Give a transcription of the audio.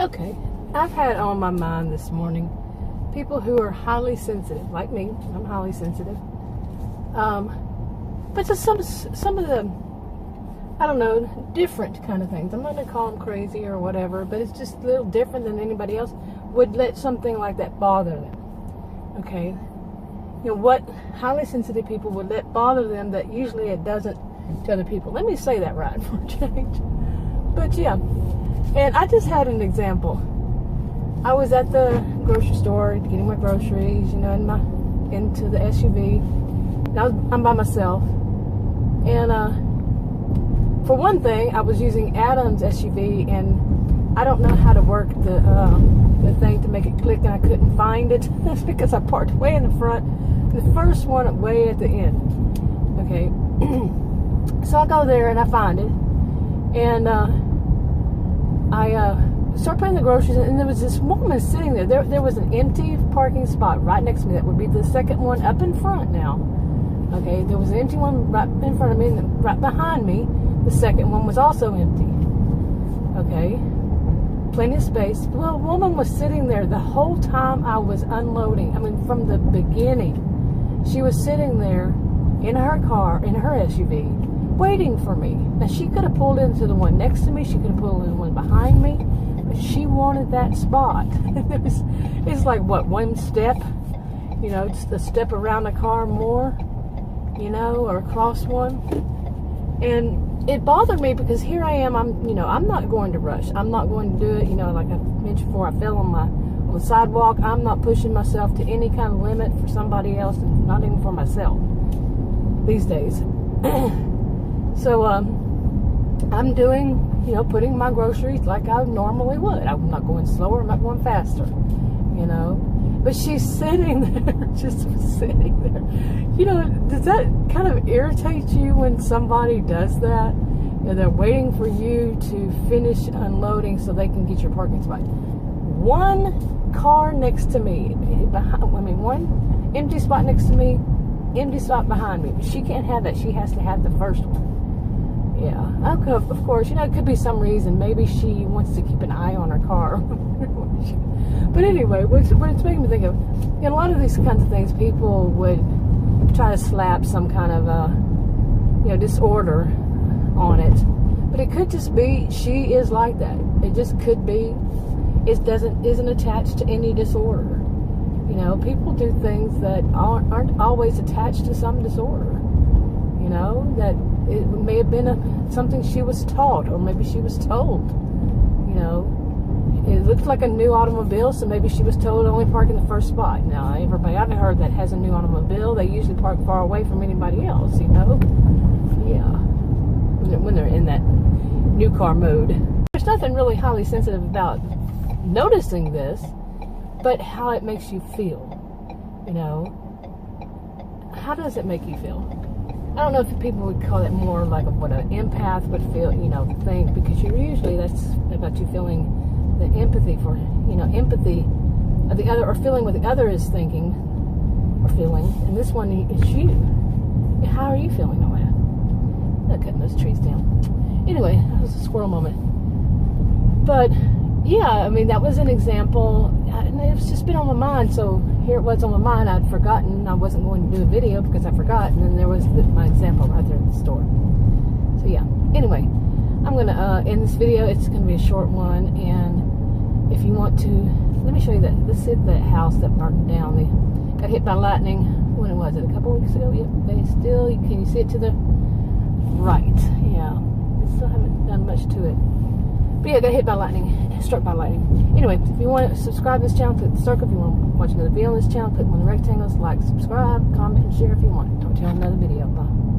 Okay, I've had on my mind this morning people who are highly sensitive, like me. I'm highly sensitive. But just some of the, I don't know, different kind of things. I'm not going to call them crazy or whatever, but it's just a little different than anybody else would let something like that bother them. Okay? You know, what highly sensitive people would let bother them that usually it doesn't to other people. Let me say that right for a change. But yeah, and I just had an example. I was at the grocery store getting my groceries, you know, into the SUV. Now I'm by myself. And for one thing, I was using Adam's SUV, and I don't know how to work the thing to make it click, and I couldn't find it. That's because I parked way in the front, the first one way at the end. Okay, so I go there and I find it, and I start putting the groceries in, and there was this woman sitting there. There was an empty parking spot right next to me. That would be the second one up in front now. Okay, there was an empty one right in front of me, and right behind me, the second one was also empty. Okay, plenty of space. Well, a woman was sitting there the whole time I was unloading. I mean, from the beginning. She was sitting there in her car, in her SUV, waiting for me. Now, she could have pulled into the one next to me. She could have pulled in the one behind me. But she wanted that spot. It's like, what, one step? You know, just a step around the car more, you know, or across one. And it bothered me because here I am, I'm not going to rush. I'm not going to do it, you know, like I mentioned before, I fell on the sidewalk. I'm not pushing myself to any kind of limit for somebody else, and not even for myself these days. So, I'm doing, you know, putting my groceries like I normally would. I'm not going slower, I'm not going faster, you know. But she's sitting there, just sitting there. You know, does that kind of irritate you when somebody does that? You know, they're waiting for you to finish unloading so they can get your parking spot. One car next to me, one empty spot next to me, empty spot behind me. But she can't have that. She has to have the first one. Yeah, okay, of course, you know, it could be some reason. Maybe she wants to keep an eye on her car. But anyway, what it's making me think of, you know, a lot of these kinds of things, people would try to slap some kind of, you know, disorder on it. But it could just be she is like that. It just could be. It isn't attached to any disorder. You know, people do things that aren't always attached to some disorder. You know, that it may have been something she was taught, or maybe she was told. You know, it looked like a new automobile, so maybe she was told only park in the first spot. Now, everybody I've heard that has a new automobile, they usually park far away from anybody else, you know? Yeah. When they're in that new car mode. There's nothing really highly sensitive about noticing this, but how it makes you feel. You know? How does it make you feel? I don't know if people would call it more like what an empath would feel, you know, think, because usually that's about you feeling the empathy for, you know, empathy of the other, or feeling what the other is thinking or feeling. And this one is you. How are you feeling on that? Not cutting those trees down. Anyway, that was a squirrel moment. But yeah, I mean, that was an example, and it's just been on my mind. So here it was on my mind. I'd forgotten I wasn't going to do a video because I forgot, and then there was my example right there at the store. So yeah. Anyway, I'm going to end this video. It's going to be a short one, and if you want to, let me show you that. This is the house that burned down. They got hit by lightning. When was it? A couple weeks ago? Yep. They still, can you see it to the right? Yeah. They still haven't done much to it. But yeah, got hit by lightning. Struck by lightning. Anyway, if you want to subscribe to this channel, click the circle. If you want to watch another video on this channel, click on the rectangles. Like, subscribe, comment, and share if you want. Talk to you on another video. Bye.